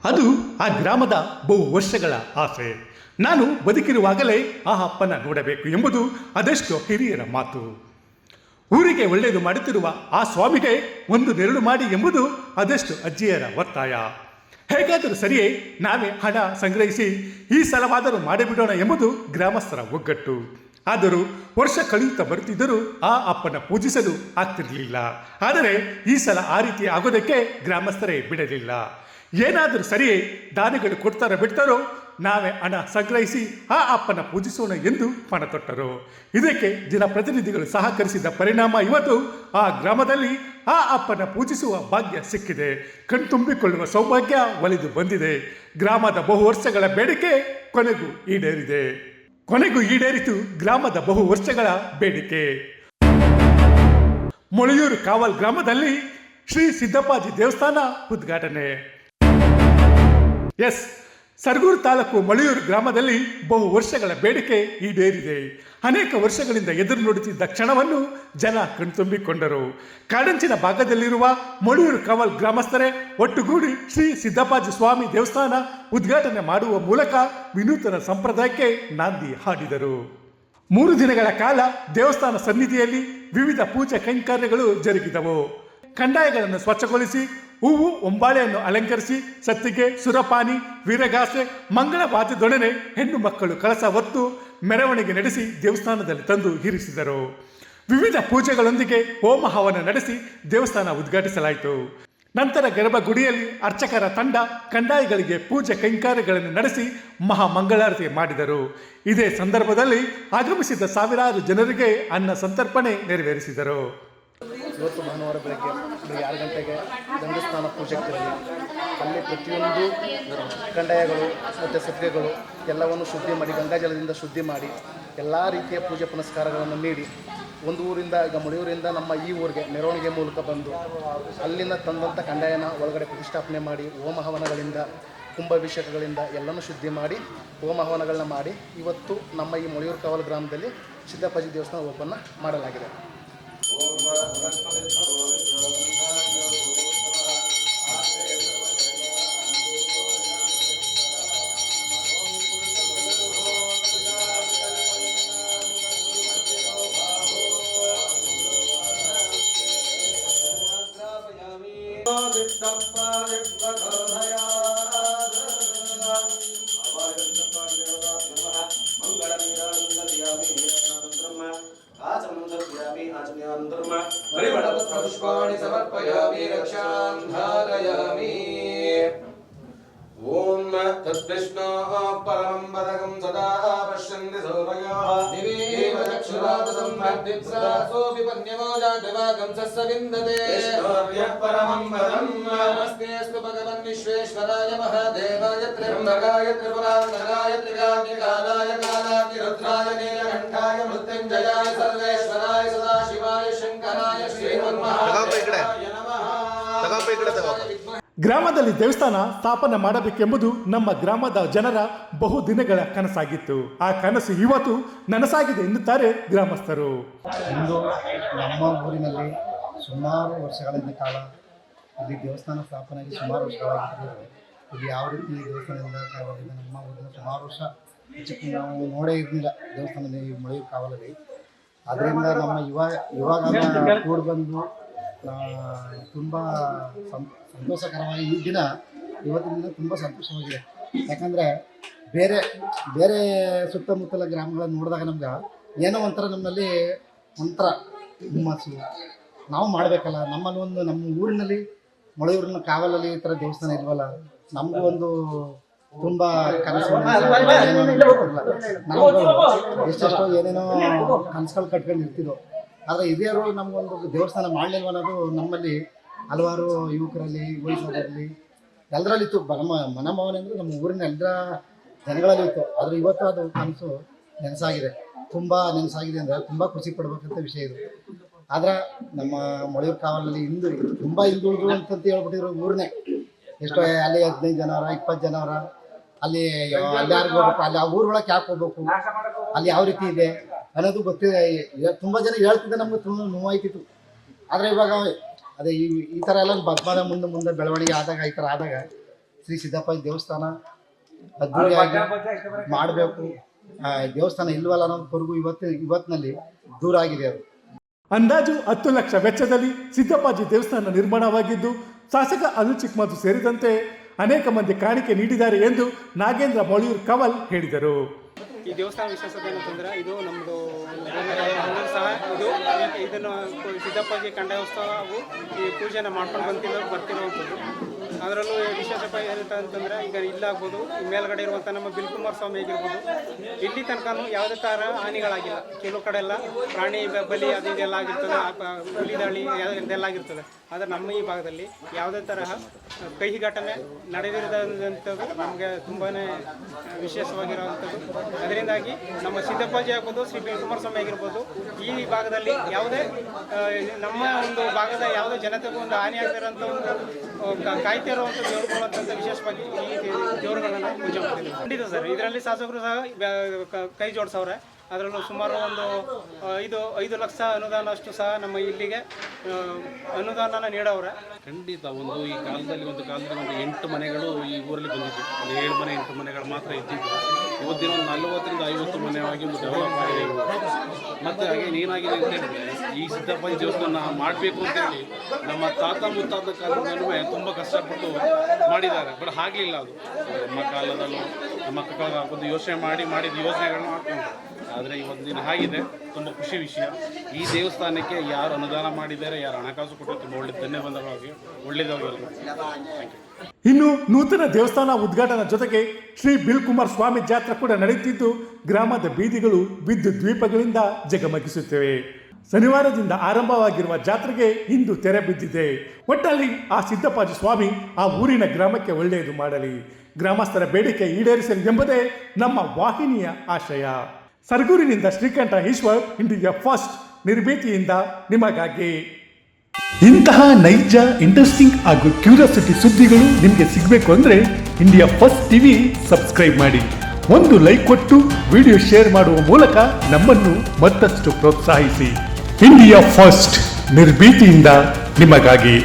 ಅದು ಆ ಗ್ರಾಮದ ಬಹು ವರ್ಷಗಳ ಆಸೆ. ನಾನು ಬದುಕಿರುವಾಗಲೇ ಆ ಅಪ್ಪನ ನೋಡಬೇಕು ಎಂಬುದು ಅದೆಷ್ಟೋ ಹಿರಿಯರ ಮಾತು. ಊರಿಗೆ ಒಳ್ಳೆಯದು ಮಾಡುತ್ತಿರುವ ಆ ಸ್ವಾಮಿಗೆ ಒಂದು ನೆರಳು ಮಾಡಿ ಎಂಬುದು ಅದೆಷ್ಟು ಅಜ್ಜಿಯರ ಒತ್ತಾಯ. ಹೇಗಾದರೂ ಸರಿಯೇ ನಾವೇ ಹಣ ಸಂಗ್ರಹಿಸಿ ಈ ಸಲವಾದರೂ ಮಾಡಿಬಿಡೋಣ ಎಂಬುದು ಗ್ರಾಮಸ್ಥರ ಒಗ್ಗಟ್ಟು. ಆದರೂ ವರ್ಷ ಕಳೆಯುತ್ತಾ ಬರುತ್ತಿದ್ದರೂ ಆ ಅಪ್ಪನ ಪೂಜಿಸಲು ಆಗ್ತಿರಲಿಲ್ಲ. ಆದರೆ ಈ ಸಲ ಆ ರೀತಿ ಆಗೋದಕ್ಕೆ ಗ್ರಾಮಸ್ಥರೇ ಬಿಡಲಿಲ್ಲ. ಏನಾದರೂ ಸರಿಯೇ ದಾನಿಗಳು ಕೊಡ್ತಾರೋ ಬಿಡ್ತಾರೋ ನಾವೇ ಹಣ ಸಂಗ್ರಹಿಸಿ ಆ ಅಪ್ಪನ ಪೂಜಿಸೋಣ ಎಂದು ಪಣ ತೊಟ್ಟರು. ಇದಕ್ಕೆ ಜನಪ್ರತಿನಿಧಿಗಳು ಸಹಕರಿಸಿದ ಪರಿಣಾಮ ಇವತ್ತು ಆ ಗ್ರಾಮದಲ್ಲಿ ಆ ಅಪ್ಪನ ಪೂಜಿಸುವ ಭಾಗ್ಯ ಸಿಕ್ಕಿದೆ. ಕಣ್ತುಂಬಿಕೊಳ್ಳುವ ಸೌಭಾಗ್ಯ ಒಲಿದು ಬಂದಿದೆ. ಗ್ರಾಮದ ಬಹು ವರ್ಷಗಳ ಬೇಡಿಕೆ ಕೊನೆಗೂ ಈಡೇರಿತು ಗ್ರಾಮದ ಬಹು ವರ್ಷಗಳ ಬೇಡಿಕೆ. ಮೊಳೆಯೂರು ಕಾವಲ್ ಗ್ರಾಮದಲ್ಲಿ ಶ್ರೀ ಸಿದ್ದಪ್ಪಾಜಿ ದೇವಸ್ಥಾನ ಉದ್ಘಾಟನೆ. ಸರಗೂರು ತಾಲೂಕು ಮೊಳೆಯೂರು ಗ್ರಾಮದಲ್ಲಿ ಬಹು ವರ್ಷಗಳ ಬೇಡಿಕೆ ಈಡೇರಿದೆ. ಅನೇಕ ವರ್ಷಗಳಿಂದ ಎದುರು ನೋಡುತ್ತಿದ್ದ ಕ್ಷಣವನ್ನು ಜನ ಕಣ್ತುಂಬಿಕೊಂಡರು. ಕಾಡಂಚಿನ ಭಾಗದಲ್ಲಿರುವ ಮೊಳೆಯೂರು ಕಾವಲ್ ಗ್ರಾಮಸ್ಥರೇ ಒಟ್ಟುಗೂಡಿ ಶ್ರೀ ಸಿದ್ದಪ್ಪಾಜಿ ಸ್ವಾಮಿ ದೇವಸ್ಥಾನ ಉದ್ಘಾಟನೆ ಮಾಡುವ ಮೂಲಕ ವಿನೂತನ ಸಂಪ್ರದಾಯಕ್ಕೆ ನಾಂದಿ ಹಾಡಿದರು. 3 ದಿನಗಳ ಕಾಲ ದೇವಸ್ಥಾನ ಸನ್ನಿಧಿಯಲ್ಲಿ ವಿವಿಧ ಪೂಜೆ ಕೈಂಕರ್ಯಗಳು ಜರುಗಿದವು. ಕಂದಾಯಗಳನ್ನು ಸ್ವಚ್ಛಗೊಳಿಸಿ ಹೂವು ಒಂಬಾಳೆಯನ್ನು ಅಲಂಕರಿಸಿ ಸತ್ತಿಗೆ, ಸುರಪಾನಿ, ವೀರಗಾಸೆ, ಮಂಗಳ ವಾದ್ಯದೊಡನೆ ಹೆಣ್ಣು ಮಕ್ಕಳು ಕಳಸ ಹೊತ್ತು ಮೆರವಣಿಗೆ ನಡೆಸಿ ದೇವಸ್ಥಾನದಲ್ಲಿ ತಂದು ಇರಿಸಿದರು. ವಿವಿಧ ಪೂಜೆಗಳೊಂದಿಗೆ ಹೋಮ ಹವನ ನಡೆಸಿ ದೇವಸ್ಥಾನ ಉದ್ಘಾಟಿಸಲಾಯಿತು. ನಂತರ ಗರ್ಭಗುಡಿಯಲ್ಲಿ ಅರ್ಚಕರ ತಂಡ ಕಂದಾಯಗಳಿಗೆ ಪೂಜೆ ಕೈಂಕರ್ಯಗಳನ್ನು ನಡೆಸಿ ಮಹಾಮಂಗಳಾರತಿ ಮಾಡಿದರು. ಇದೇ ಸಂದರ್ಭದಲ್ಲಿ ಆಗಮಿಸಿದ ಸಾವಿರಾರು ಜನರಿಗೆ ಅನ್ನ ಸಂತರ್ಪಣೆ ನೆರವೇರಿಸಿದರು. ಇವತ್ತು ಭಾನುವಾರ ಬೆಳಗ್ಗೆ 6 ಗಂಟೆಗೆ ಗಂಗಸ್ನಾನ ಪೂಜೆಗೆ ತೆರಳಿ ಅಲ್ಲಿ ಪ್ರತಿಯೊಂದು ಕಂದಾಯಗಳು ಮತ್ತು ಸತ್ಯಗಳು ಎಲ್ಲವನ್ನು ಶುದ್ಧಿ ಮಾಡಿ ಗಂಗಾಜಲದಿಂದ ಶುದ್ಧಿ ಮಾಡಿ ಎಲ್ಲ ರೀತಿಯ ಪೂಜೆ ಪುನಸ್ಕಾರಗಳನ್ನು ನೀಡಿ ಒಂದು ಊರಿಂದ ಈಗ ಮೊಳೆಯೂರಿಂದ ನಮ್ಮ ಈ ಊರಿಗೆ ಮೆರವಣಿಗೆ ಮೂಲಕ ಬಂದು ಅಲ್ಲಿಂದ ತಂದಂಥ ಕಂದಾಯನ ಒಳಗಡೆ ಪ್ರತಿಷ್ಠಾಪನೆ ಮಾಡಿ ಹೋಮ ಹವನಗಳಿಂದ ಕುಂಭಾಭಿಷೇಕಗಳಿಂದ ಎಲ್ಲನೂ ಶುದ್ಧಿ ಮಾಡಿ ಹೋಮ ಹವನಗಳನ್ನ ಮಾಡಿ ಇವತ್ತು ನಮ್ಮ ಈ ಮೊಳೆಯೂರು ಕಾವಲ್ ಗ್ರಾಮದಲ್ಲಿ ಸಿದ್ದಪ್ಪಾಜಿ ದೇವಸ್ಥಾನ ಓಪನ್ ಮಾಡಲಾಗಿದೆ. पुष्पाणि समर्पयामि रक्षां धारयामि. ओम तद्विष्णोः परमं पदकं सदा पश्यन्ति सौभगाः दिवेव चक्षुरातसंवर्धित्सा विपन्यमोजाद्विभागं सस्सविन्दते विष्णोर्यः परमं पदं नमस्तेऽस्तु भगवन् विश्वेश्वराय महादेवाय त्र्यम्बकाय त्रिपुरान्तकाय त्रिकाग्निकालाय कालाग्निरुद्राय नीलकण्ठाय मृत्युञ्जयाय सर्वेश्वराय सदाशिवाय शङ्कराय श्रीमन्महादेवाय नमः. ಗ್ರಾಮದಲ್ಲಿ ದೇವಸ್ಥಾನ ಸ್ಥಾಪನೆ ಮಾಡಬೇಕೆಂಬುದು ನಮ್ಮ ಗ್ರಾಮದ ಜನರ ಬಹು ದಿನಗಳ ಕನಸಾಗಿತ್ತು. ಆ ಕನಸು ಇವತ್ತು ನನಸಾಗಿದೆ ಎನ್ನುತ್ತಾರೆ ಗ್ರಾಮಸ್ಥರು. ಇಂದು ನಮ್ಮ ಊರಿನಲ್ಲಿ ಸುಮಾರು ವರ್ಷಗಳಿಂದ ಕಾಲ ಇಲ್ಲಿ ದೇವಸ್ಥಾನ ಸ್ಥಾಪನೆಗೆ ಸುಮಾರು ವರ್ಷಗಳಾಗಿದ್ದು ಇಲ್ಲಿ ಯಾವ ರೀತಿ ದೇವಸ್ಥಾನದಿಂದ ಕಾಲದಿಂದ ನಮ್ಮ ಊರಿನ ಸುಮಾರು ವರ್ಷ ಹೆಚ್ಚು ನಾವು ನೋಡೇ ಇರಲಿಲ್ಲ ದೇವಸ್ಥಾನದಲ್ಲಿ ಮೊಳೆಯೂರು ಕಾವಲಲ್ಲಿ. ಅದರಿಂದ ನಮ್ಮ ಇವಾಗ ಕೂಡಿ ಬಂದು ತುಂಬ ಸಂತೋಷಕರವಾಗಿ ಈ ದಿನ ಇವತ್ತಿನ ದಿನ ತುಂಬ ಸಂತೋಷವಾಗಿದೆ. ಯಾಕಂದರೆ ಬೇರೆ ಬೇರೆ ಸುತ್ತಮುತ್ತಲ ಗ್ರಾಮಗಳನ್ನು ನೋಡಿದಾಗ ನಮ್ಗೆ ಏನೋ ಒಂಥರ ನಮ್ಮಲ್ಲಿ ಒಂಥರ ಹುಮ್ಮಸ್ಸು, ನಾವು ಮಾಡಬೇಕಲ್ಲ ನಮ್ಮಲ್ಲಿ ಒಂದು ನಮ್ಮ ಊರಿನಲ್ಲಿ ಮೊಳೆಯೂರಿನ ಕಾವಲಲ್ಲಿ ಈ ಥರ ದೇವಸ್ಥಾನ ಇಲ್ವಲ್ಲ, ನಮಗೂ ಒಂದು ತುಂಬ ಕನಸು ನಾವು ಎಷ್ಟೆಷ್ಟೋ ಏನೇನೋ ಕನಸುಗಳು ಕಟ್ಕೊಂಡು ಇರ್ತಿದ್ದೋ. ಆದರೆ ಹಿರಿಯರು ನಮಗೊಂದು ದೇವಸ್ಥಾನ ಮಾಡಲಿಲ್ವ ಅನ್ನೋದು ನಮ್ಮಲ್ಲಿ ಹಲವಾರು ಯುವಕರಲ್ಲಿ ವಯಸ್ಸಾದರಲ್ಲಿ ಎಲ್ಲರಲ್ಲಿತ್ತು. ನಮ್ಮ ಮನೋಭಾವನೆ ಅಂದರೆ ನಮ್ಮ ಊರಿನ ಎಲ್ಲರ ಜನಗಳಲ್ಲಿ ಇತ್ತು. ಆದರೆ ಇವತ್ತು ಅದು ಕನಸು ನೆನಸಾಗಿದೆ, ತುಂಬ ನೆನಸಾಗಿದೆ ಅಂದರೆ ತುಂಬ ಖುಷಿ ಪಡ್ಬೇಕಂತ ವಿಷಯ ಇದು. ಆದರೆ ನಮ್ಮ ಮೊಳೆಯೂರು ಕಾವಲಲ್ಲಿ ತುಂಬ ಹಿಂದುಳಿದ್ರು ಅಂತಂತ ಹೇಳ್ಬಿಟ್ಟಿದ್ರು ಊರನ್ನೇ. ಎಷ್ಟೋ ಅಲ್ಲಿ 15 ಜನವರ 20 ಜನವರ ಅಲ್ಲಿ ಯಾರಿಗೆ ಹೋಗ್ಬೇಕು, ಅಲ್ಲಿ ಆ ಊರೊಳಗೆ ಯಾಕೆ ಹೋಗ್ಬೇಕು, ಅಲ್ಲಿ ಯಾವ ರೀತಿ ಇದೆ ಅನ್ನೋದು ಗೊತ್ತಿದೆ. ತುಂಬ ಜನ ಹೇಳ್ತಿದ್ದೆ, ನಮ್ಗೆ ತುಂಬ ನೋವಾಯ್ತಿತ್ತು. ಆದರೆ ಇವಾಗ ಅದೇ ಈ ಥರ ಎಲ್ಲ ಮುಂದೆ ಬೆಳವಣಿಗೆ ಆದಾಗ ಈ ಥರ ಆದಾಗ ಶ್ರೀ ಸಿದ್ದಪ್ಪಾಜಿ ದೇವಸ್ಥಾನ ಅದ್ದೂರಿಯಾಗಿ ಮಾಡಬೇಕು. ದೇವಸ್ಥಾನ ಇಲ್ವಲ್ಲ ಅನ್ನೋದವರೆಗೂ ಇವತ್ತಿನಲ್ಲಿ ದೂರ ಆಗಿದೆ ಅದು. ಅಂದಾಜು 10 ಲಕ್ಷ ವೆಚ್ಚದಲ್ಲಿ ಸಿದ್ದಪ್ಪಾಜಿ ದೇವಸ್ಥಾನ ನಿರ್ಮಾಣವಾಗಿದ್ದು ಶಾಸಕ ಅನಿಲ್ ಚಿಕ್ಕಮಾದು ಸೇರಿದಂತೆ ಅನೇಕ ಮಂದಿ ಕಾಣಿಕೆ ನೀಡಿದ್ದಾರೆ ಎಂದು ನಾಗೇಂದ್ರ ಮೊಳಿಯೂರ್ ಕವಲ್ ಹೇಳಿದರು. ಈ ದೇವಸ್ಥಾನ ವಿಶೇಷತೆ ಏನಂತಂದ್ರೆ ಇದು ನಮ್ಮದು ಸಹ ಇದನ್ನು ಸಿದ್ದಪ್ಪಾಜಿ ಕಂಠೋತ್ಸವವು ಈ ಪೂಜೆನ ಮಾಡ್ಕೊಂಡು ಬರ್ತಿರುವಂಥದ್ದು. ಅದರಲ್ಲೂ ವಿಶೇಷ ಏನಂತಂದರೆ ಈಗ ಇಲ್ಲಾಗ್ಬೋದು, ಮೇಲ್ಗಡೆ ಇರುವಂಥ ನಮ್ಮ ಬಿಲ್ಕುಮಾರ್ ಸ್ವಾಮಿ ಆಗಿರ್ಬೋದು, ಇಲ್ಲಿ ತನಕನೂ ಯಾವುದೇ ಥರ ಹಾನಿಗಳಾಗಿಲ್ಲ. ಕೆಲವು ಕಡೆ ಎಲ್ಲ ಪ್ರಾಣಿ ಬಲಿ ಅದು ಇದೆಲ್ಲ ಆಗಿರ್ತದೆ, ಹುಲಿ ದಾಳಿ ಇದೆಲ್ಲ ಆಗಿರ್ತದೆ. ಆದರೆ ನಮ್ಮ ಈ ಭಾಗದಲ್ಲಿ ಯಾವುದೇ ತರಹ ಕಹಿ ಘಟನೆ ನಡೆದಿರೋದಂಥದ್ದು ನಮಗೆ ತುಂಬಾ ವಿಶೇಷವಾಗಿರುವಂಥದ್ದು. ಅದರಿಂದಾಗಿ ನಮ್ಮ ಸಿದ್ದಪ್ಪಾಜಿ ಆಗ್ಬೋದು, ಶ್ರೀ ಬಿಲ್ಕುಮಾರ್ ಸ್ವಾಮಿ ಆಗಿರ್ಬೋದು, ಈ ಭಾಗದಲ್ಲಿ ಯಾವುದೇ ನಮ್ಮ ಒಂದು ಭಾಗದ ಯಾವುದೇ ಜನತೆಗೂ ಒಂದು ಹಾನಿ ಆಗದಿರೋಂಥ ಒಂದು ಕಾಯ್ತಾ ಇರುವಂಥ ದೇವರುಗಳು ಅಂತಂತ ವಿಶೇಷವಾಗಿ ಈ ದೇವರುಗಳನ್ನ ಪೂಜೆ ಮಾಡ್ತಿದ್ದೀವಿ. ಖಂಡಿತ ಸರ್, ಇದರಲ್ಲಿ ಶಾಸಕರು ಸಹ ಕೈ ಜೋಡಿಸವ್ರೆ. ಅದರಲ್ಲೂ ಸುಮಾರು ಒಂದು 5 ಲಕ್ಷ ಅನುದಾನ ಅಷ್ಟು ಸಹ ನಮ್ಮ ಇಲ್ಲಿಗೆ ಅನುದಾನನ ನೀಡವ್ರೆ. ಖಂಡಿತ ಈ ಕಾಲದಲ್ಲಿ ಒಂದು 8 ಮನೆಗಳು ಈ ಊರಲ್ಲಿ ಬಂದಿದ್ದು, ಒಂದು 7 ಮನೆ 8 ಮನೆಗಳು ಮಾತ್ರ ಇದ್ದಿದ್ದು. ಇವತ್ತಿನ ಒಂದು 40ರಿಂದ 50 ಮನೆಯಾಗಿ ಒಂದು ಡೆವಲಪ್ ಆಗಿದೆ. ಮತ್ತು ಹಾಗೆ ಏನಾಗಿದೆ ಅಂತ ಹೇಳಿದ್ರೆ, ಈ ಸಿದ್ದಪ್ಪಾಜಿ ದೇವಸ್ಥಾನ ಮಾಡಬೇಕು ಅಂತೇಳಿ ನಮ್ಮ ತಾತ ಮುತ್ತಾದ ಕಾಲದಲ್ಲೂ ತುಂಬ ಕಷ್ಟಪಟ್ಟು ಮಾಡಿದ್ದಾರೆ. ಬಟ್ ಆಗಲಿಲ್ಲ. ಅದು ನಮ್ಮ ಕಾಲದಲ್ಲೂ ನಮ್ಮ ಮಕ್ಕಳ ಒಂದು ಯೋಚನೆ ಮಾಡಿದ ಯೋಜನೆಗಳನ್ನ ಹಾಕೊಂಡು. ಆದರೆ ಇವತ್ತು ದಿನ ಆಗಿದೆ, ತುಂಬ ಖುಷಿ ವಿಷಯ. ಈ ದೇವಸ್ಥಾನಕ್ಕೆ ಯಾರು ಅನುದಾನ ಮಾಡಿದ್ದಾರೆ, ಯಾರು ಹಣಕಾಸು ಕೊಟ್ಟು ತುಂಬ ಒಳ್ಳೆಯದಾಗಿ. ಇನ್ನು ನೂತನ ದೇವಸ್ಥಾನ ಉದ್ಘಾಟನಾ ಜೊತೆಗೆ ಶ್ರೀ ಬಿಲ್ಕುಮಾರ್ ಸ್ವಾಮಿ ಜಾತ್ರೆ ಕೂಡ ನಡೆಯುತ್ತಿದ್ದು ಗ್ರಾಮದ ಬೀದಿಗಳು ವಿದ್ಯುತ್ ದೀಪಗಳಿಂದ ಜಗಮಗಿಸುತ್ತವೆ. ಶನಿವಾರದಿಂದ ಆರಂಭವಾಗಿರುವ ಜಾತ್ರೆಗೆ ಇಂದು ತೆರೆ ಬಿದ್ದಿದೆ. ಒಟ್ಟಲ್ಲಿ ಆ ಸಿದ್ದಪ್ಪಾಜಿ ಸ್ವಾಮಿ ಆ ಊರಿನ ಗ್ರಾಮಕ್ಕೆ ಒಳ್ಳೆಯದು ಮಾಡಲಿ, ಗ್ರಾಮಸ್ಥರ ಬೇಡಿಕೆ ಈಡೇರಿಸಲಿ ಎಂಬುದೇ ನಮ್ಮ ವಾಹಿನಿಯ ಆಶಯ. ಸರಗೂರಿನಿಂದ ಶ್ರೀಕಂಠ ಈಶ್ವರ್, ಇಂಡಿಯಾ ಫಸ್ಟ್, ನಿರ್ಭೀತಿಯಿಂದ ನಿಮಗಾಗಿ. ಇಂತಹ ನೈಜ, ಇಂಟ್ರೆಸ್ಟಿಂಗ್ ಹಾಗೂ ಕ್ಯೂರಿಯಾಸಿಟಿ ಸುದ್ದಿಗಳು ನಿಮಗೆ ಸಿಗಬೇಕು ಅಂದರೆ ಇಂಡಿಯಾ ಫಸ್ಟ್ ಟಿವಿ ಸಬ್ಸ್ಕ್ರೈಬ್ ಮಾಡಿ. ಒಂದು ಲೈಕ್ ಕೊಟ್ಟು ವಿಡಿಯೋ ಶೇರ್ ಮಾಡುವ ಮೂಲಕ ನಮ್ಮನ್ನು ಮತ್ತಷ್ಟು ಪ್ರೋತ್ಸಾಹಿಸಿ. ಇಂಡಿಯಾ ಫಸ್ಟ್, ನಿರ್ಭೀತಿಯಿಂದ ನಿಮಗಾಗಿ.